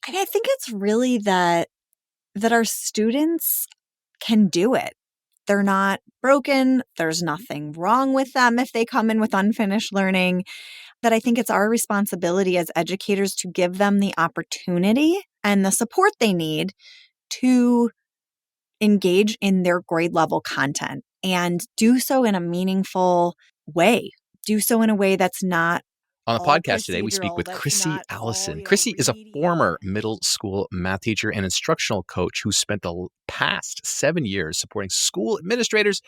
I think it's really that our students can do it. They're not broken. There's nothing wrong with them if they come in with unfinished learning. That I think it's our responsibility as educators to give them the opportunity and the support they need to engage in their grade level content and do so in a meaningful way. Do so in a way that's not On the all podcast today, we speak procedural, with that's Chrissy not all, Allison. Chrissy is a reading. former middle school math teacher and instructional coach who spent the past 7 years supporting school administrators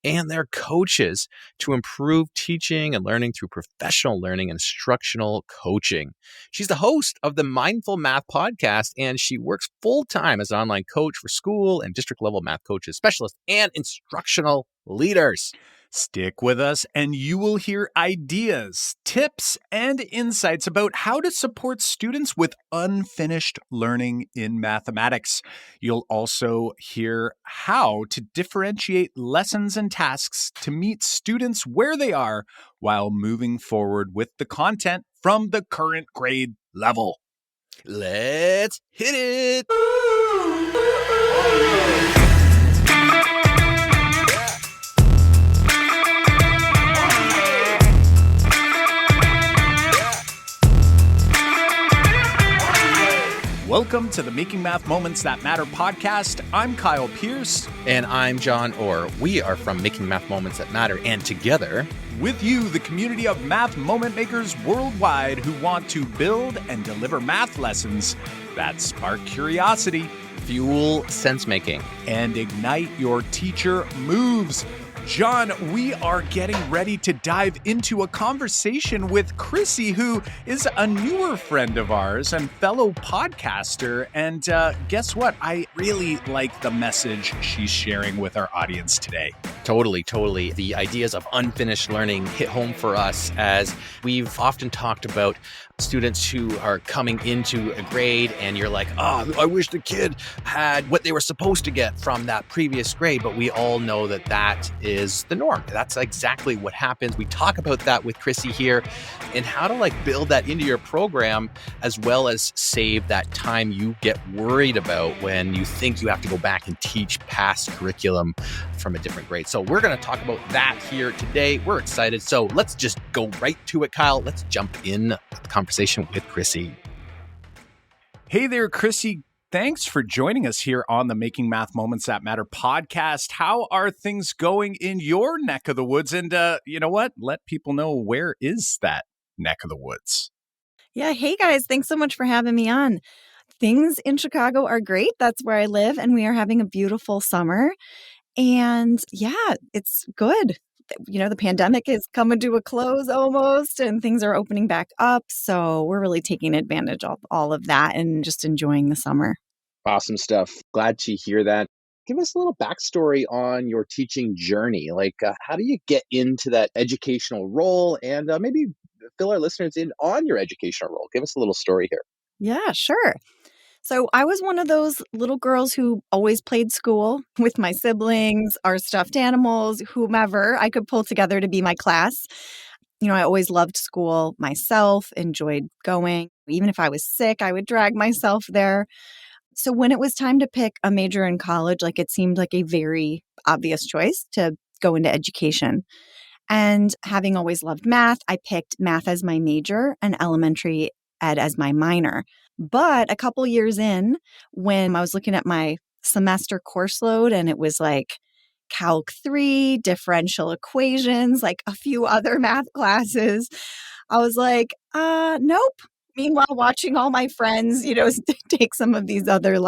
and their coaches to improve teaching and learning through professional learning and instructional coaching. She's the host of the Mindful Math podcast, and she works full-time as an online coach for school and district-level math coaches, specialists, and instructional leaders. Stick with us and you will hear ideas, tips, and insights about how to support students with unfinished learning in mathematics. You'll also hear how to differentiate lessons and tasks to meet students where they are while moving forward with the content from the current grade level. Let's hit it! Welcome to the Making Math Moments That Matter podcast. I'm Kyle Pierce. And I'm John Orr. We are from Making Math Moments That Matter, and together, with you, the community of math moment makers worldwide who want to build and deliver math lessons that spark curiosity, fuel sense-making, and ignite your teacher moves. John, we are getting ready to dive into a conversation with Chrissy, who is a newer friend of ours and fellow podcaster. And guess what? I really like the message she's sharing with our audience today. Totally. The ideas of unfinished learning hit home for us, as we've often talked about students who are coming into a grade and you're like, I wish the kid had what they were supposed to get from that previous grade. But we all know that that is the norm. That's exactly what happens. We talk about that with Chrissy here and how to build that into your program, as well as save that time you get worried about when you think you have to go back and teach past curriculum from a different grade. So we're going to talk about that here today. We're excited. So let's just go right to it, Kyle. Let's jump in the conversation with Chrissy. Hey there, Chrissy. Thanks for joining us here on the Making Math Moments That Matter podcast. How are things going in your neck of the woods? And you know what? Let people know, where is that neck of the woods? Yeah. Hey, guys. Thanks so much for having me on. Things in Chicago are great. That's where I live, and we are having a beautiful summer. And yeah, it's good. The pandemic is coming to a close almost, and things are opening back up. So we're really taking advantage of all of that and just enjoying the summer. Awesome stuff. Glad to hear that. Give us a little backstory on your teaching journey. How do you get into that educational role, and maybe fill our listeners in on your educational role? Give us a little story here. Yeah, sure. So I was one of those little girls who always played school with my siblings, our stuffed animals, whomever I could pull together to be my class. I always loved school myself, enjoyed going. Even if I was sick, I would drag myself there. So when it was time to pick a major in college, it seemed like a very obvious choice to go into education. And having always loved math, I picked math as my major and elementary ed as my minor. But a couple years in, when I was looking at my semester course load and it was Calc 3, differential equations, a few other math classes, I was like, nope. Meanwhile, watching all my friends, take some of these other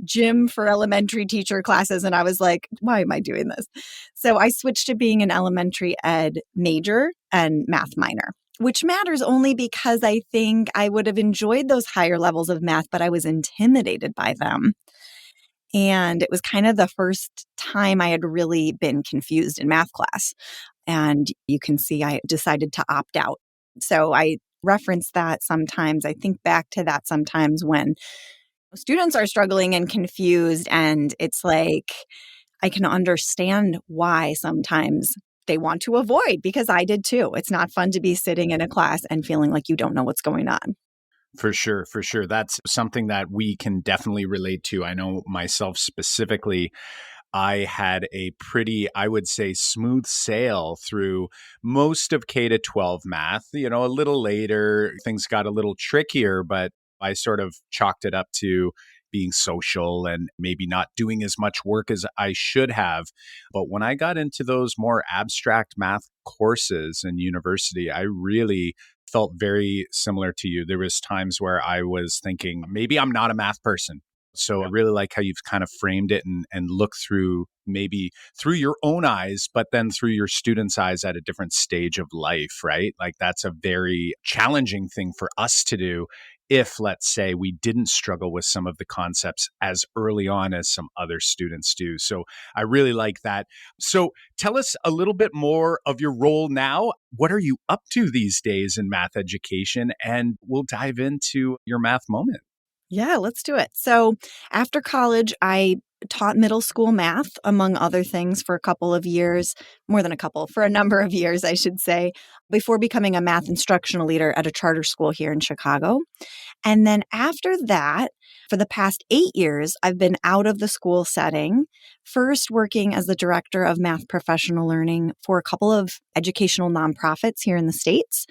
gym for elementary teacher classes. And I was like, why am I doing this? So I switched to being an elementary ed major and math minor, which matters only because I think I would have enjoyed those higher levels of math, but I was intimidated by them. And it was kind of the first time I had really been confused in math class. And you can see I decided to opt out. So I reference that sometimes. I think back to that sometimes when students are struggling and confused. And it's I can understand why sometimes they want to avoid, because I did too. It's not fun to be sitting in a class and feeling like you don't know what's going on. For sure, for sure. That's something that we can definitely relate to. I know myself specifically, I had a pretty, I would say, smooth sail through most of K to 12 math. A little later, things got a little trickier, but I sort of chalked it up to being social and maybe not doing as much work as I should have. But when I got into those more abstract math courses in university, I really felt very similar to you. There was times where I was thinking, maybe I'm not a math person. So I really like how you've kind of framed it and look through maybe through your own eyes, but then through your students' eyes at a different stage of life, right? Like that's a very challenging thing for us to do if, let's say, we didn't struggle with some of the concepts as early on as some other students do. So I really like that. So tell us a little bit more of your role now. What are you up to these days in math education? And we'll dive into your math moment. Yeah, let's do it. So after college, I taught middle school math, among other things, for a couple of years, more than a couple, for a number of years, I should say, before becoming a math instructional leader at a charter school here in Chicago. And then after that, for the past 8 years, I've been out of the school setting, first working as the director of math professional learning for a couple of educational nonprofits here in the States.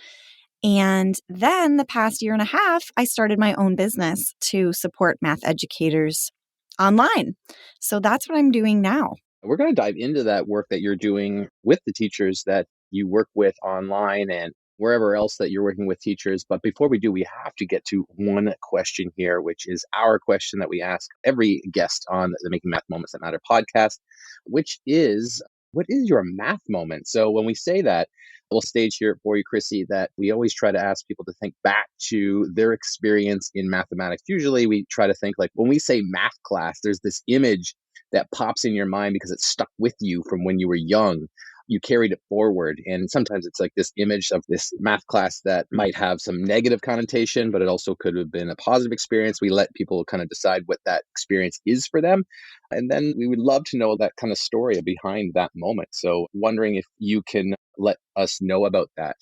And then the past year and a half, I started my own business to support math educators online. So that's what I'm doing now. We're going to dive into that work that you're doing with the teachers that you work with online and wherever else that you're working with teachers. But before we do, we have to get to one question here, which is our question that we ask every guest on the Making Math Moments That Matter podcast, which is, what is your math moment? So when we say that, we'll stage here for you, Chrissy, that we always try to ask people to think back to their experience in mathematics. Usually we try to think like when we say math class, there's this image that pops in your mind because it's stuck with you from when you were young. You carried it forward. And sometimes it's like this image of this math class that might have some negative connotation, but it also could have been a positive experience. We let people kind of decide what that experience is for them. And then we would love to know that kind of story behind that moment. So wondering if you can let us know about that.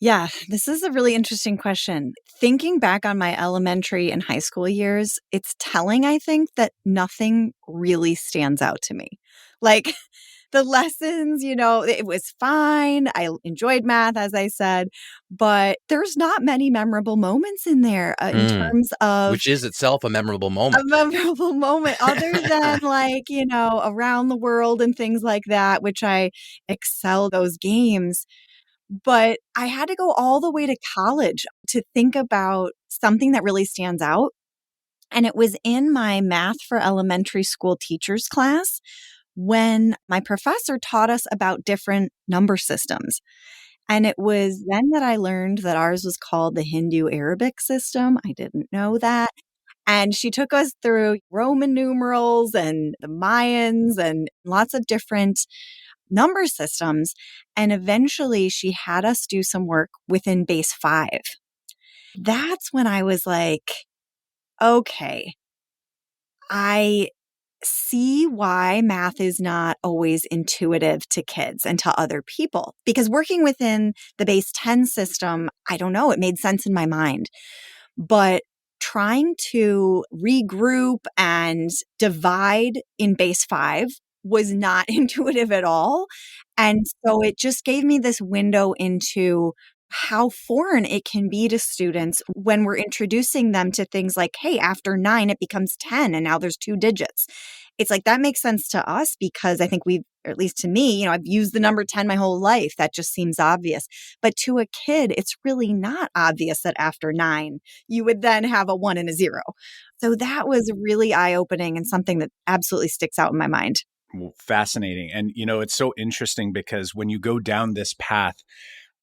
Yeah, this is a really interesting question. Thinking back on my elementary and high school years, it's telling, I think, that nothing really stands out to me. Like the lessons, it was fine. I enjoyed math, as I said, but there's not many memorable moments in there in terms of Which is itself a memorable a moment. memorable moment other than around the world and things like that, which I excel those games. But I had to go all the way to college to think about something that really stands out. And it was in my math for elementary school teachers class when my professor taught us about different number systems. And it was then that I learned that ours was called the Hindu Arabic system. I didn't know that. And she took us through Roman numerals and the Mayans and lots of different number systems. And eventually she had us do some work within base 5. That's when I was like, okay, I see why math is not always intuitive to kids and to other people. Because working within the base 10 system, I don't know, it made sense in my mind. But trying to regroup and divide in base 5 was not intuitive at all. And so it just gave me this window into how foreign it can be to students when we're introducing them to things like, hey, after 9, it becomes 10, and now there's 2 digits. It's like that makes sense to us because I think or at least to me, I've used the number 10 my whole life. That just seems obvious. But to a kid, it's really not obvious that after 9, you would then have a 1 and a 0. So that was really eye-opening and something that absolutely sticks out in my mind. Fascinating. And, it's so interesting because when you go down this path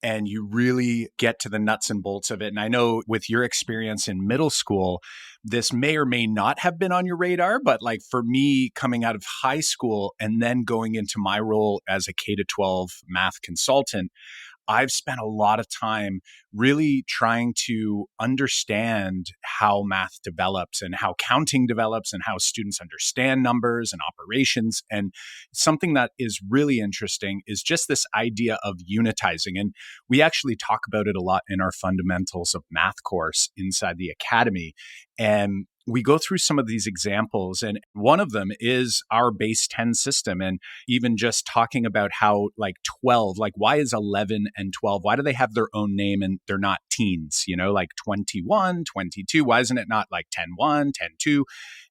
and you really get to the nuts and bolts of it, and I know with your experience in middle school, this may or may not have been on your radar, but like for me coming out of high school and then going into my role as a K to 12 math consultant, I've spent a lot of time really trying to understand how math develops and how counting develops and how students understand numbers and operations. And something that is really interesting is just this idea of unitizing. And we actually talk about it a lot in our fundamentals of math course inside the academy. And we go through some of these examples, and one of them is our base 10 system. And even just talking about how like 12, like why is 11 and 12, why do they have their own name and they're not teens, like 21, 22, why isn't it not like 10-1, 10-2?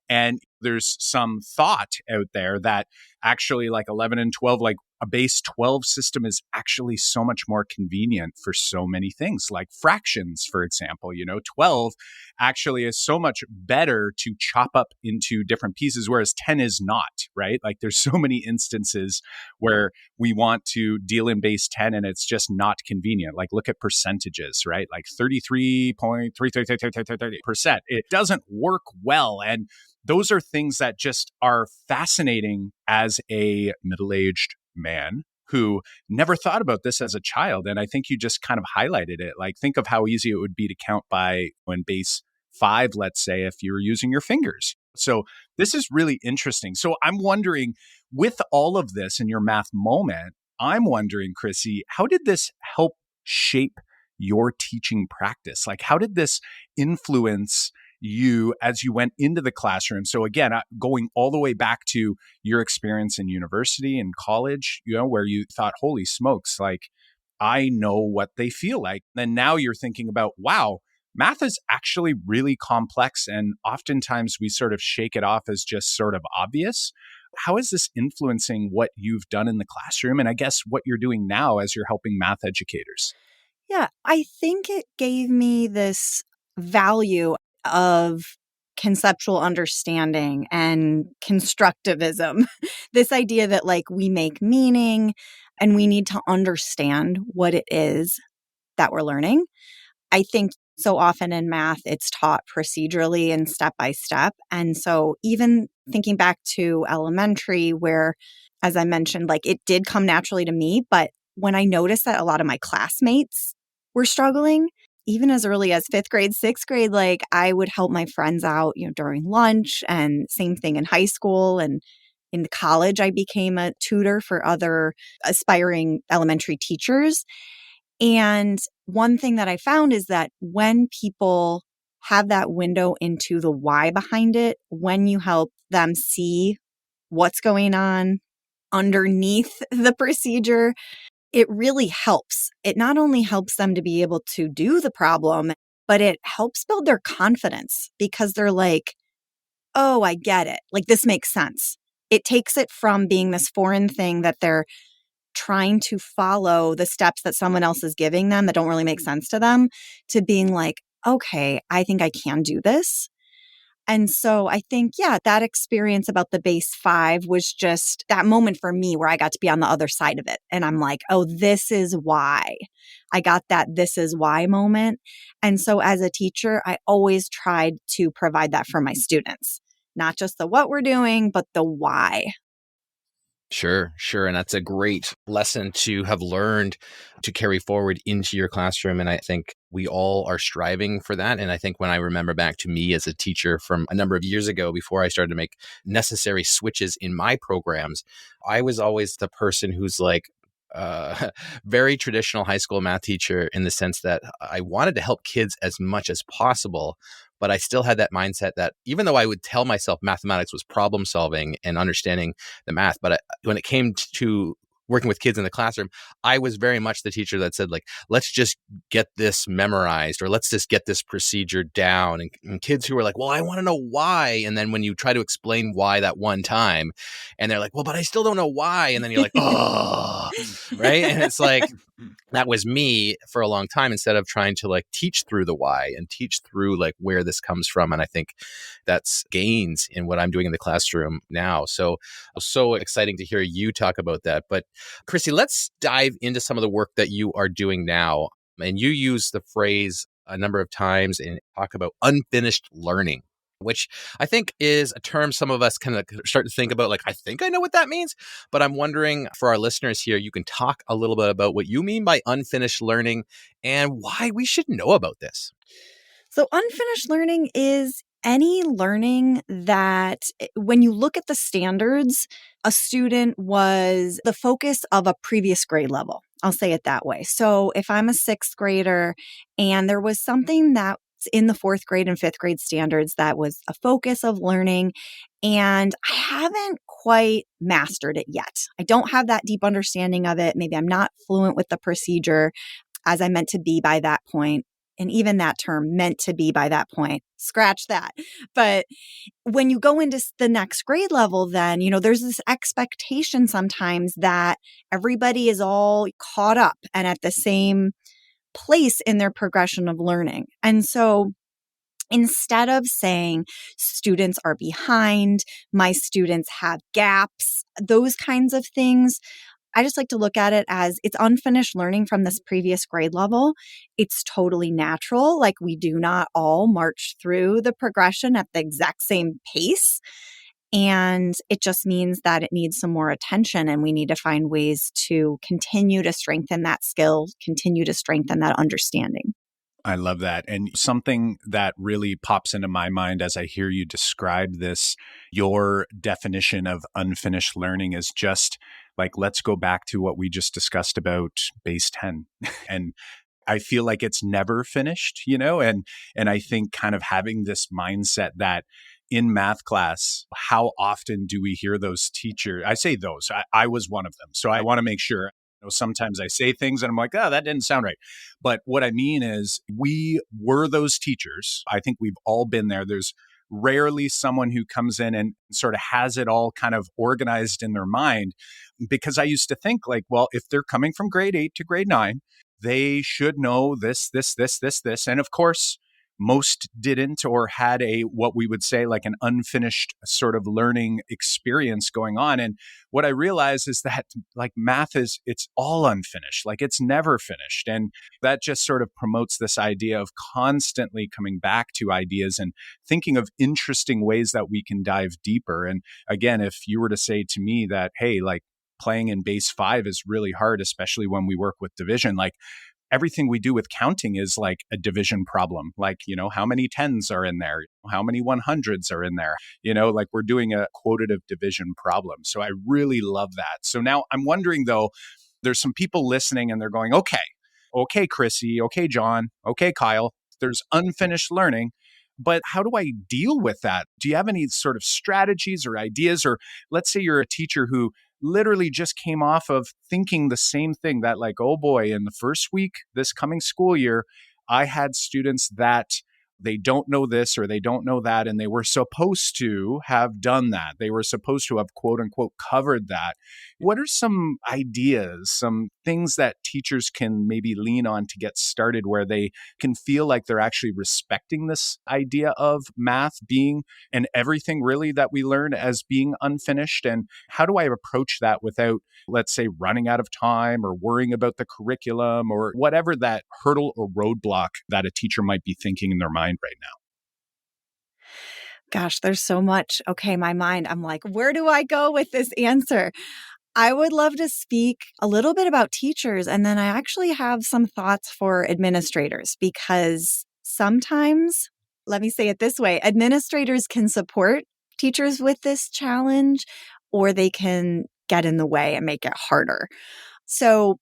And there's some thought out there that actually like 11 and 12, like a base 12 system is actually so much more convenient for so many things, like fractions, for example. 12 actually is so much better to chop up into different pieces, whereas 10 is not, right? Like there's so many instances where we want to deal in base 10 and it's just not convenient. Like look at percentages, right? Like 33.33%. It doesn't work well. And those are things that just are fascinating as a middle-aged man who never thought about this as a child. And I think you just kind of highlighted it. Like think of how easy it would be to count by when base 5, let's say, if you were using your fingers. So this is really interesting. So I'm wondering, with all of this in your math moment, I'm wondering, Chrissy, how did this help shape your teaching practice? Like how did this influence you as you went into the classroom? So again, going all the way back to your experience in university and college, where you thought, holy smokes, like I know what they feel like. Then now you're thinking about, wow, math is actually really complex. And oftentimes we sort of shake it off as just sort of obvious. How is this influencing what you've done in the classroom? And I guess what you're doing now as you're helping math educators? Yeah, I think it gave me this value of conceptual understanding and constructivism. This idea that like we make meaning and we need to understand what it is that we're learning. I think so often in math, it's taught procedurally and step by step. And so even thinking back to elementary, where, as I mentioned, like it did come naturally to me, but when I noticed that a lot of my classmates were struggling, even as early as 5th grade, 6th grade, like I would help my friends out, during lunch, and same thing in high school. And in college, I became a tutor for other aspiring elementary teachers. And one thing that I found is that when people have that window into the why behind it, when you help them see what's going on underneath the procedure, it really helps. It not only helps them to be able to do the problem, but it helps build their confidence because they're like, oh, I get it. Like this makes sense. It takes it from being this foreign thing that they're trying to follow the steps that someone else is giving them that don't really make sense to them, to being like, okay, I think I can do this. And so I think, yeah, that experience about the base 5 was just that moment for me where I got to be on the other side of it. And I'm like, oh, this is why. I got that this is why moment. And so as a teacher, I always tried to provide that for my students, not just the what we're doing, but the why. Sure. And that's a great lesson to have learned to carry forward into your classroom. And I think we all are striving for that. And I think when I remember back to me as a teacher from a number of years ago, before I started to make necessary switches in my programs, I was always the person who's like, very traditional high school math teacher in the sense that I wanted to help kids as much as possible. But I still had that mindset that even though I would tell myself mathematics was problem solving and understanding the math, but when it came to working with kids in the classroom, I was very much the teacher that said, like, let's just get this memorized, or let's just get this procedure down. And kids who were like, well, I want to know why. And then when you try to explain why that one time, and they're like, well, but I still don't know why. And then you're like, oh, right. And it's like, that was me for a long time, instead of trying to like teach through the why and teach through like where this comes from. And I think that's gains in what I'm doing in the classroom now. So exciting to hear you talk about that. But Chrissy, let's dive into some of the work that you are doing now. And you use the phrase a number of times and talk about unfinished learning. which I think is a term some of us kind of start to think about, like, I think I know what that means. But I'm wondering, for our listeners here, you can talk a little bit about what you mean by unfinished learning and why we should know about this. So, unfinished learning is any learning that, when you look at the standards, a student was the focus of a previous grade level. I'll say it that way. So, if I'm a sixth grader and there was something that's in the fourth grade and fifth grade standards that was a focus of learning, and I haven't quite mastered it yet, I don't have that deep understanding of it. Maybe I'm not fluent with the procedure as I meant to be by that point. And even that term, meant to be by that point, scratch that. But when you go into the next grade level, then, there's this expectation sometimes that everybody is all caught up and at the same place in their progression of learning. And so instead of saying students are behind, my students have gaps, those kinds of things, I just like to look at it as it's unfinished learning from this previous grade level. It's totally natural. Like, we do not all march through the progression at the exact same pace. And it just means that it needs some more attention, and we need to find ways to continue to strengthen that skill, continue to strengthen that understanding. I love that. And something that really pops into my mind as I hear you describe this, your definition of unfinished learning is just like, let's go back to what we just discussed about base 10. And I feel like it's never finished, and I think kind of having this mindset that in math class, how often do we hear those teachers? I say those, I was one of them. So I want to make sure. Sometimes I say things and I'm like, oh, that didn't sound right. But what I mean is, we were those teachers. I think we've all been there. There's rarely someone who comes in and sort of has it all kind of organized in their mind. Because I used to think, like, well, if they're coming from grade 8 to grade 9, they should know this, this, this, this, this. And of course, most didn't, or had what we would say like an unfinished sort of learning experience going on. And what I realize is that, like, math it's all unfinished, like it's never finished. And that just sort of promotes this idea of constantly coming back to ideas and thinking of interesting ways that we can dive deeper. And again, if you were to say to me that, hey, like, playing in base 5 is really hard, especially when we work with division, like, everything we do with counting is like a division problem. Like, how many tens are in there? How many 100s are in there? Like, we're doing a quotative division problem. So I really love that. So now I'm wondering, though, there's some people listening and they're going, okay, Chrissy, okay, John, okay, Kyle, there's unfinished learning. But how do I deal with that? Do you have any sort of strategies or ideas? Or let's say you're a teacher who literally just came off of thinking the same thing, that like, oh boy, in the first week this coming school year, I had students that they don't know this or they don't know that, and they were supposed to have done that. They were supposed to have, quote unquote, covered that. What are some ideas, some things that teachers can maybe lean on to get started, where they can feel like they're actually respecting this idea of math being, and everything really that we learn, as being unfinished? And how do I approach that without, let's say, running out of time or worrying about the curriculum or whatever that hurdle or roadblock that a teacher might be thinking in their mind right now? Gosh, there's so much. Okay, my mind, I'm like, where do I go with this answer? I would love to speak a little bit about teachers, and then I actually have some thoughts for administrators, because sometimes, let me say it this way, administrators can support teachers with this challenge, or they can get in the way and make it harder. So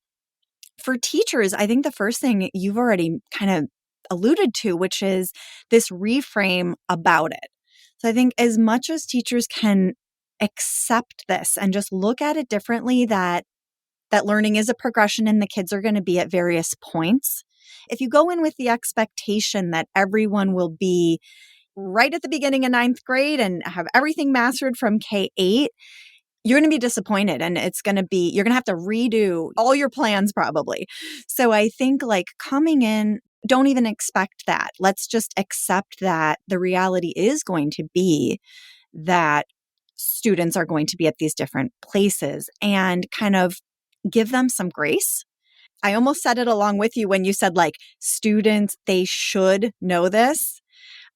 for teachers, I think the first thing you've already kind of alluded to, which is this reframe about it. So I think as much as teachers can accept this and just look at it differently, that learning is a progression and the kids are going to be at various points. If you go in with the expectation that everyone will be right at the beginning of ninth grade and have everything mastered from K-8, you're going to be disappointed, and you're going to have to redo all your plans probably. So I think, like, coming in, don't even expect that. Let's just accept that the reality is going to be that students are going to be at these different places, and kind of give them some grace. I almost said it along with you when you said, like, students, they should know this.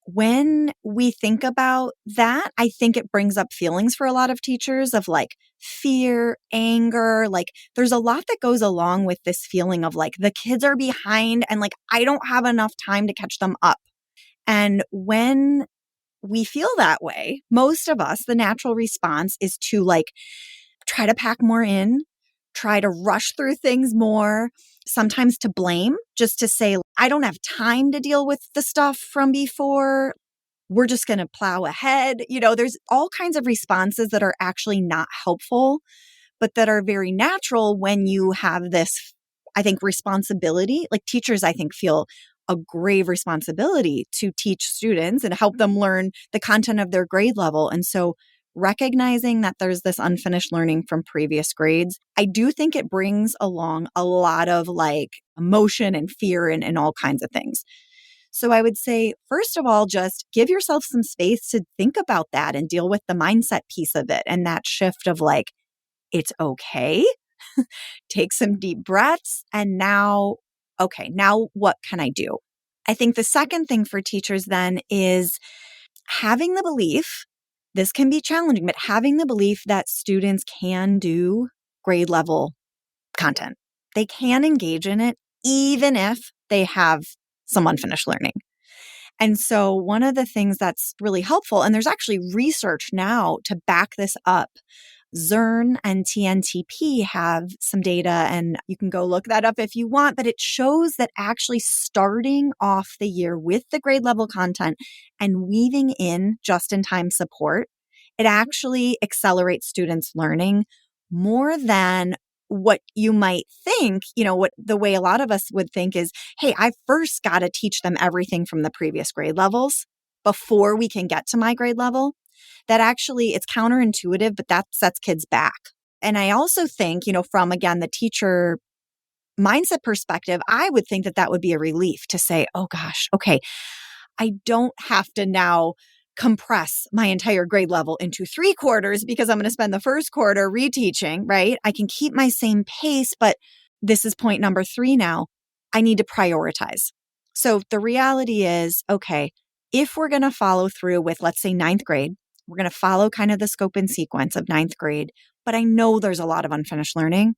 when we think about that, I think it brings up feelings for a lot of teachers of like fear, anger. Like there's a lot that goes along with this feeling of like the kids are behind and like I don't have enough time to catch them up. And when we feel that way, most of us, the natural response is to like try to pack more in, try to rush through things more, sometimes to blame, just to say, I don't have time to deal with the stuff from before. We're just going to plow ahead. There's all kinds of responses that are actually not helpful, but that are very natural when you have this, I think, responsibility. Like teachers, I think, feel a grave responsibility to teach students and help them learn the content of their grade level. And so recognizing that there's this unfinished learning from previous grades, I do think it brings along a lot of like emotion and fear and all kinds of things. So I would say, first of all, just give yourself some space to think about that and deal with the mindset piece of it and that shift of like, it's okay. Take some deep breaths. And now, okay, now what can I do? I think the second thing for teachers then is having the belief, this can be challenging, but having the belief that students can do grade level content. They can engage in it, even if they have some unfinished learning. And so one of the things that's really helpful, and there's actually research now to back this up. Zern and TNTP have some data, and you can go look that up if you want, but it shows that actually starting off the year with the grade level content and weaving in just-in-time support, it actually accelerates students' learning more than what you might think, what the way a lot of us would think is, hey, I first got to teach them everything from the previous grade levels before we can get to my grade level. That actually, it's counterintuitive, but that sets kids back. And I also think, from, again, the teacher mindset perspective, I would think that would be a relief to say, oh gosh, okay, I don't have to now compress my entire grade level into 3 quarters because I'm going to spend the first quarter reteaching, right? I can keep my same pace, but this is point number 3 now. I need to prioritize. So the reality is, okay, if we're going to follow through with, let's say, 9th grade, we're going to follow kind of the scope and sequence of 9th grade, but I know there's a lot of unfinished learning.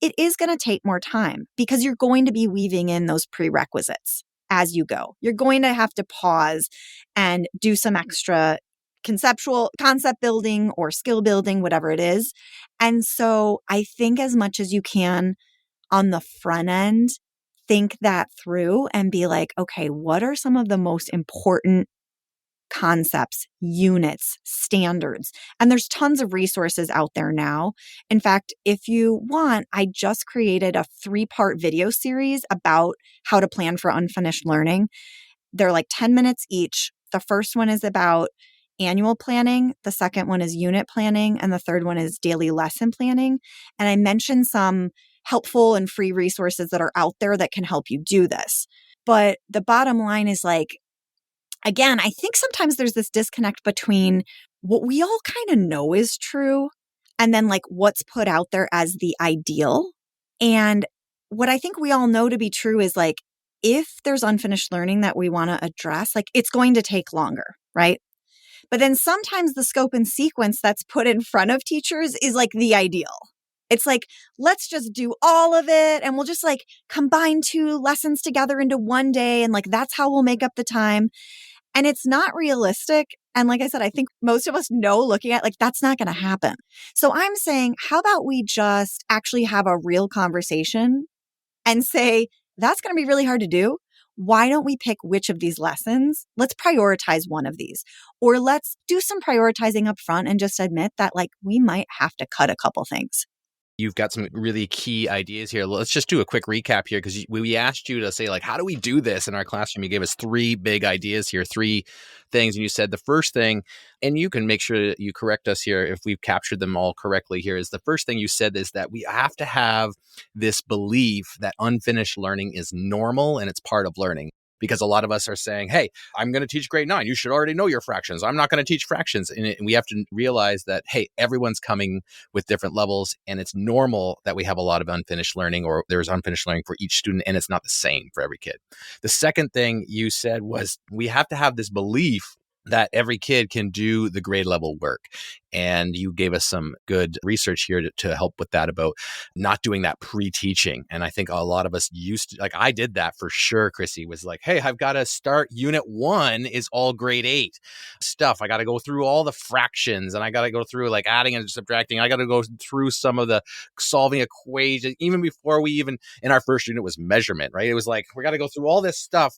It is going to take more time because you're going to be weaving in those prerequisites as you go. You're going to have to pause and do some extra concept building or skill building, whatever it is. And so I think as much as you can on the front end, think that through and be like, okay, what are some of the most important concepts, units, standards? And there's tons of resources out there now. In fact, if you want, I just created a 3-part video series about how to plan for unfinished learning. They're like 10 minutes each. The first one is about annual planning. The second one is unit planning. And the third one is daily lesson planning. And I mentioned some helpful and free resources that are out there that can help you do this. But the bottom line is like, again, I think sometimes there's this disconnect between what we all kind of know is true and then like what's put out there as the ideal. And what I think we all know to be true is like, if there's unfinished learning that we want to address, like it's going to take longer, right? But then sometimes the scope and sequence that's put in front of teachers is like the ideal. It's like, let's just do all of it and we'll just like combine 2 lessons together into one day. And like, that's how we'll make up the time. And it's not realistic. And like I said, I think most of us know looking at like, that's not going to happen. So I'm saying, how about we just actually have a real conversation and say, that's going to be really hard to do. Why don't we pick which of these lessons? Let's prioritize one of these, or let's do some prioritizing up front and just admit that like we might have to cut a couple things. You've got some really key ideas here. Let's just do a quick recap here because we asked you to say, like, how do we do this in our classroom? You gave us 3 big ideas here, 3 things. And you said the first thing, and you can make sure that you correct us here if we've captured them all correctly here, is the first thing you said is that we have to have this belief that unfinished learning is normal and it's part of learning. because a lot of us are saying, hey, I'm going to teach grade 9. You should already know your fractions. I'm not going to teach fractions. And we have to realize that, hey, everyone's coming with different levels. And it's normal that we have a lot of unfinished learning, or there's unfinished learning for each student. And it's not the same for every kid. The second thing you said was we have to have this belief that every kid can do the grade level work. And you gave us some good research here to help with that about not doing that pre-teaching. And I think a lot of us used to, like I did that for sure, Chrissy, was like, hey, I've got to start unit 1 is all grade 8 stuff. I got to go through all the fractions, and I got to go through like adding and subtracting. I got to go through some of the solving equations, even before we even, in our first unit was measurement, right? It was like, we got to go through all this stuff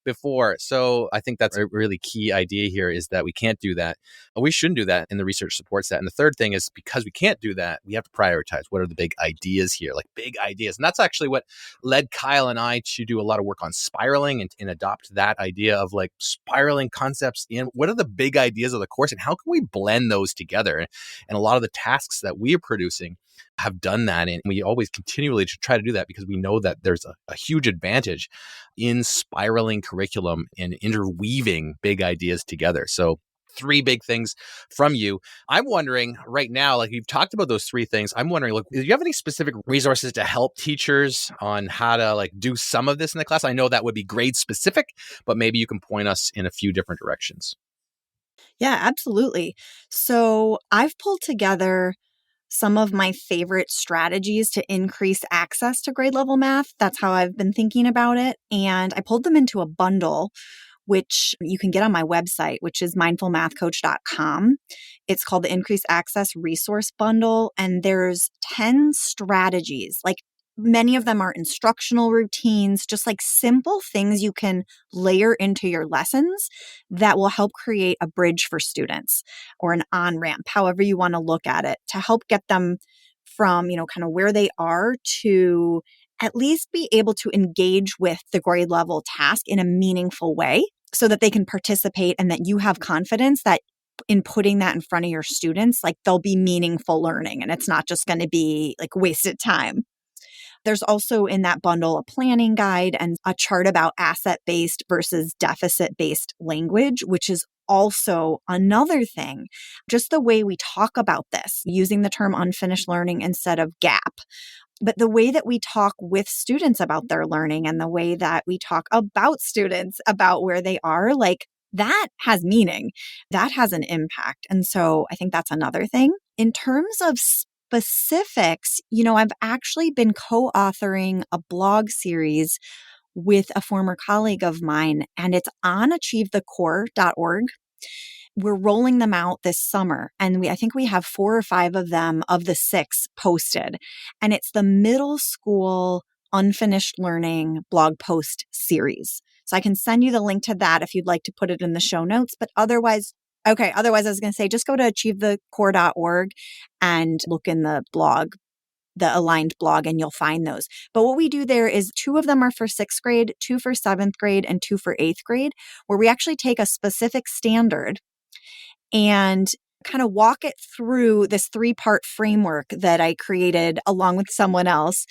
before. So I think that's a really key idea here, is that we can't do that. We shouldn't do that, and the research supports that. And the third thing is, because we can't do that, we have to prioritize what are the big ideas here, like big ideas. And that's actually what led Kyle and I to do a lot of work on spiraling and adopt that idea of like spiraling concepts in. What are the big ideas of the course, and how can we blend those together? And a lot of the tasks that we are producing have done that. And we always continually try to do that, because we know that there's a huge advantage in spiraling curriculum and interweaving big ideas together. So 3 big things from you. I'm wondering right now, like you've talked about those 3 things. I'm wondering, like, do you have any specific resources to help teachers on how to like do some of this in the class? I know that would be grade specific, but maybe you can point us in a few different directions. Yeah, absolutely. So I've pulled together some of my favorite strategies to increase access to grade level math. That's how I've been thinking about it. And I pulled them into a bundle, which you can get on my website, which is mindfulmathcoach.com. It's called the Increased Access Resource Bundle. And there's 10 strategies. Like, many of them are instructional routines, just like simple things you can layer into your lessons that will help create a bridge for students, or an on-ramp, however you want to look at it, to help get them from, kind of where they are to at least be able to engage with the grade level task in a meaningful way, so that they can participate, and that you have confidence that in putting that in front of your students, like, they'll be meaningful learning, and it's not just going to be like wasted time. There's also in that bundle a planning guide and a chart about asset-based versus deficit-based language, which is also another thing. Just the way we talk about this, using the term unfinished learning instead of gap. But the way that we talk with students about their learning, and the way that we talk about students about where they are, like, that has meaning. That has an impact. And so I think that's another thing. In terms of specifics, I've actually been co-authoring a blog series with a former colleague of mine, and it's on achievethecore.org. We're rolling them out this summer, and I think we have 4 or 5 of them of the 6 posted. And it's the middle school unfinished learning blog post series. So I can send you the link to that if you'd like to put it in the show notes. But otherwise, I was going to say, just go to achievethecore.org and look in the blog, the aligned blog, and you'll find those. But what we do there is 2 of them are for 6th grade, 2 for 7th grade, and 2 for 8th grade, where we actually take a specific standard and kind of walk it through this 3-part framework that I created along with someone else.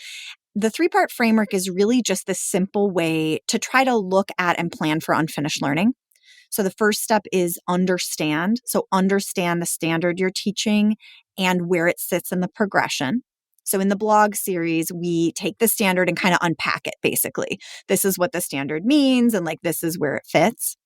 The 3-part framework is really just this simple way to try to look at and plan for unfinished learning. So the first step is understand. So understand the standard you're teaching and where it sits in the progression. So in the blog series, we take the standard and kind of unpack it, basically. This is what the standard means, and like, this is where it fits.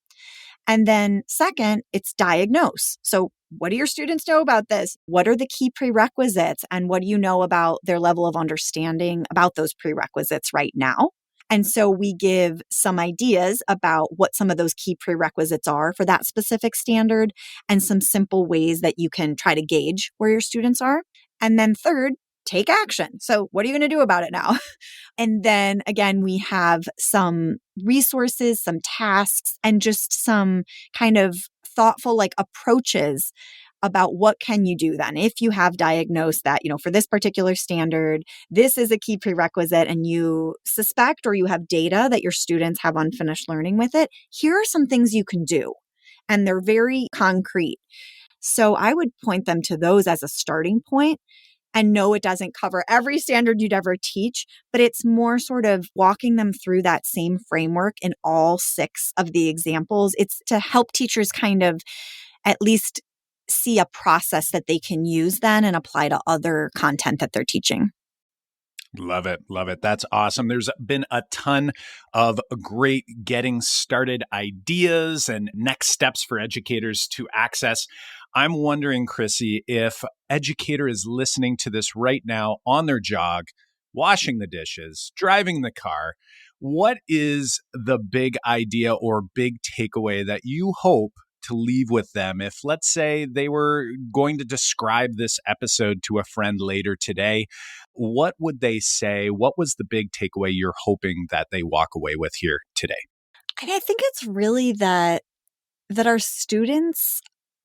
And then second, it's diagnose. So what do your students know about this? What are the key prerequisites? And what do you know about their level of understanding about those prerequisites right now? And so we give some ideas about what some of those key prerequisites are for that specific standard, and some simple ways that you can try to gauge where your students are. And then third, take action. So what are you going to do about it now? And then again, we have some resources, some tasks, and just some kind of thoughtful like approaches about what can you do then if you have diagnosed that, for this particular standard, this is a key prerequisite, and you suspect or you have data that your students have unfinished learning with it. Here are some things you can do. And they're very concrete. So I would point them to those as a starting point. And no, it doesn't cover every standard you'd ever teach, but it's more sort of walking them through that same framework in all 6 of the examples. It's to help teachers kind of at least see a process that they can use then and apply to other content that they're teaching. Love it. Love it. That's awesome. There's been a ton of great getting started ideas and next steps for educators to access. I'm wondering, Chrissy, if educator is listening to this right now on their jog, washing the dishes, driving the car, what is the big idea or big takeaway that you hope to leave with them if, let's say, they were going to describe this episode to a friend later today? What would they say? What was the big takeaway you're hoping that they walk away with here today? I think it's really that our students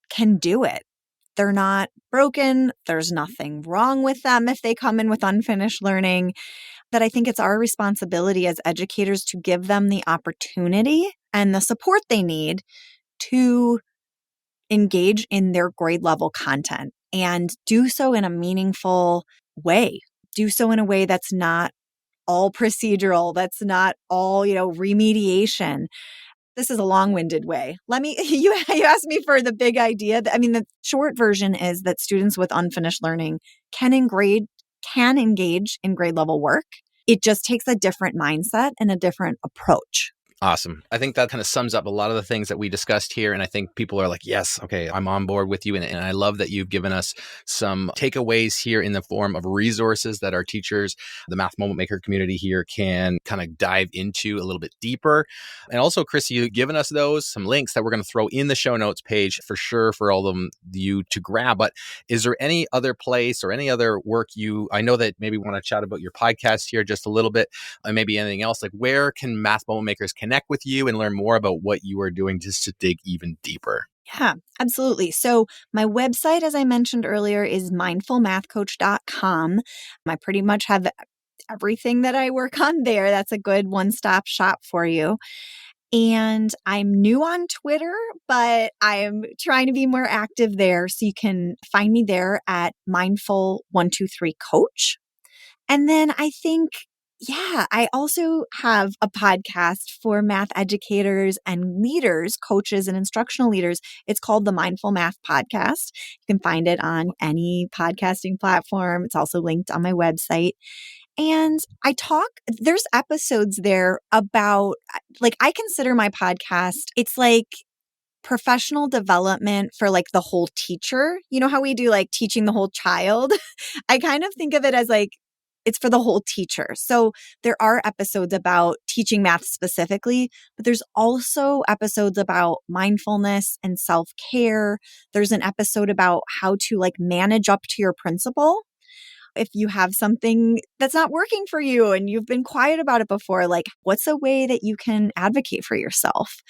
can do it. They're not broken. There's nothing wrong with them if they come in with unfinished learning. That I think it's our responsibility as educators to give them the opportunity and the support they need to engage in their grade level content and do so in a meaningful way. Do so in a way that's not all procedural, that's not all, remediation. This is a long-winded way. You asked me for the big idea. I mean, the short version is that students with unfinished learning can engage in grade level work. It just takes a different mindset and a different approach. Awesome. I think that kind of sums up a lot of the things that we discussed here. And I think people are like, yes, okay, I'm on board with you. And I love that you've given us some takeaways here in the form of resources that our teachers, the Math Moment Maker community here can kind of dive into a little bit deeper. And also, Chris, you've given us some links that we're going to throw in the show notes page for sure for all of you to grab. But is there any other place or any other work I know that maybe want to chat about your podcast here just a little bit, and maybe anything else, like where can Math Moment Makers connect with you and learn more about what you are doing just to dig even deeper? Yeah, absolutely. So my website, as I mentioned earlier, is mindfulmathcoach.com. I pretty much have everything that I work on there. That's a good one-stop shop for you. And I'm new on Twitter, but I'm trying to be more active there. So you can find me there at mindful123coach. And then I think, I also have a podcast for math educators and leaders, coaches and instructional leaders. It's called the Mindful Math Podcast. You can find it on any podcasting platform. It's also linked on my website. And there's episodes there about, I consider my podcast, it's like professional development for like the whole teacher. You know how we do like teaching the whole child? I kind of think of it as like, it's for the whole teacher. So there are episodes about teaching math specifically, but there's also episodes about mindfulness and self-care. There's an episode about how to like manage up to your principal. If you have something that's not working for you and you've been quiet about it before, like what's a way that you can advocate for yourself?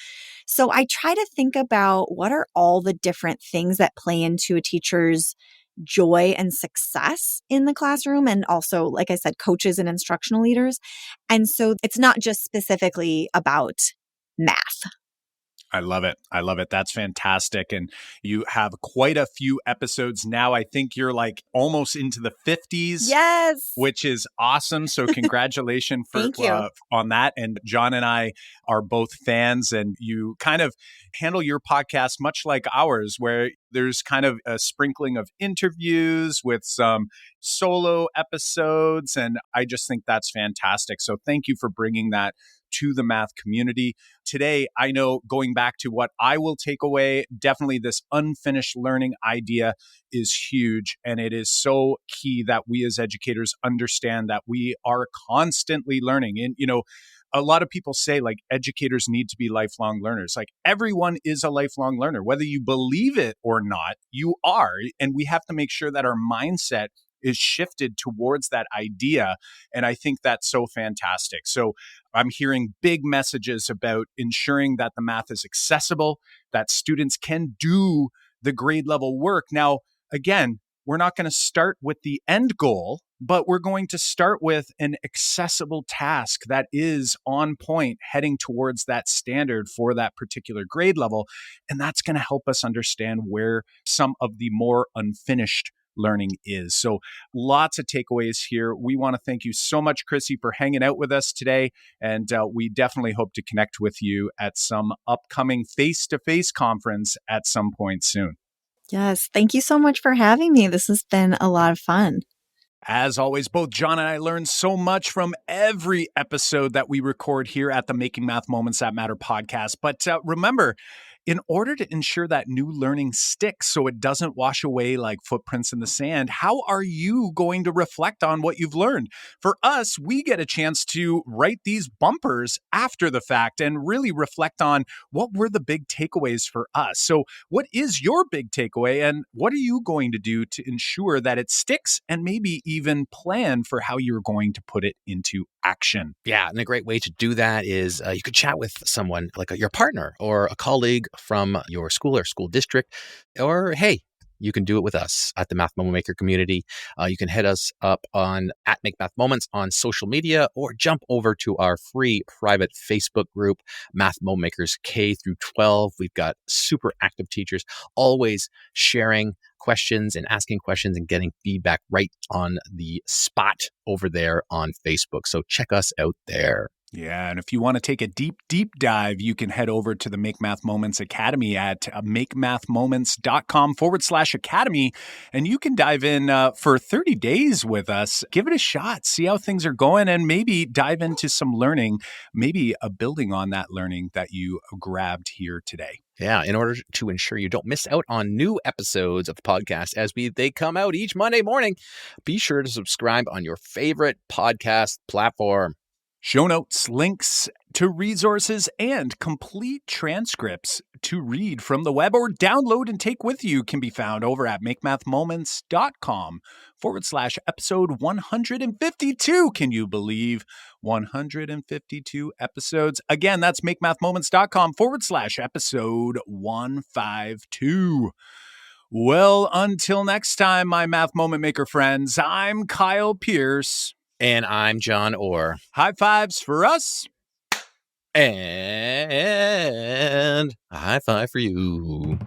So I try to think about what are all the different things that play into a teacher's joy and success in the classroom, and also, like I said, coaches and instructional leaders. And so it's not just specifically about math. I love it. I love it. That's fantastic. And you have quite a few episodes now. I think you're like almost into the 50s. Yes. Which is awesome. So congratulations Thank you. On that. And John and I are both fans, and you kind of handle your podcast much like ours, where there's kind of a sprinkling of interviews with some solo episodes. And I just think that's fantastic. So thank you for bringing that to the math community. Today, I know, going back to what I will take away, definitely this unfinished learning idea is huge. And it is so key that we as educators understand that we are constantly learning. And, a lot of people say like educators need to be lifelong learners. Like everyone is a lifelong learner, whether you believe it or not, you are. And we have to make sure that our mindset is shifted towards that idea. And I think that's so fantastic. So I'm hearing big messages about ensuring that the math is accessible, that students can do the grade level work. Now, again, we're not going to start with the end goal, but we're going to start with an accessible task that is on point, heading towards that standard for that particular grade level. And that's going to help us understand where some of the more unfinished learning is. So lots of takeaways here. We want to thank you so much, Chrissy, for hanging out with us today. And we definitely hope to connect with you at some upcoming face-to-face conference at some point soon. Yes. Thank you so much for having me. This has been a lot of fun. As always, both John and I learn so much from every episode that we record here at the Making Math Moments That Matter podcast. But remember, in order to ensure that new learning sticks so it doesn't wash away like footprints in the sand, how are you going to reflect on what you've learned? For us, we get a chance to write these bumpers after the fact and really reflect on what were the big takeaways for us. So what is your big takeaway, and what are you going to do to ensure that it sticks, and maybe even plan for how you're going to put it into action? Yeah, and a great way to do that is you could chat with someone like your partner or a colleague from your school or school district, or hey, you can do it with us at the Math Moment Maker community. You can hit us up on @MakeMathMoments on social media, or jump over to our free private Facebook group, Math Moment Makers K through 12. We've got super active teachers always sharing questions and asking questions and getting feedback right on the spot over there on Facebook. So check us out there. Yeah, and if you want to take a deep dive, you can head over to the Make Math Moments Academy at makemathmoments.com/academy, and you can dive in for 30 days with us. Give it a shot, see how things are going, and maybe dive into some learning, maybe building on that learning that you grabbed here today. Yeah, in order to ensure you don't miss out on new episodes of the podcast as they come out each Monday morning, be sure to subscribe on your favorite podcast platform. Show notes, links to resources, and complete transcripts to read from the web or download and take with you can be found over at makemathmoments.com/episode 152. Can you believe 152 episodes? Again, that's makemathmoments.com/episode 152. Well, until next time, my Math Moment Maker friends, I'm Kyle Pierce. And I'm John Orr. High fives for us. And a high five for you.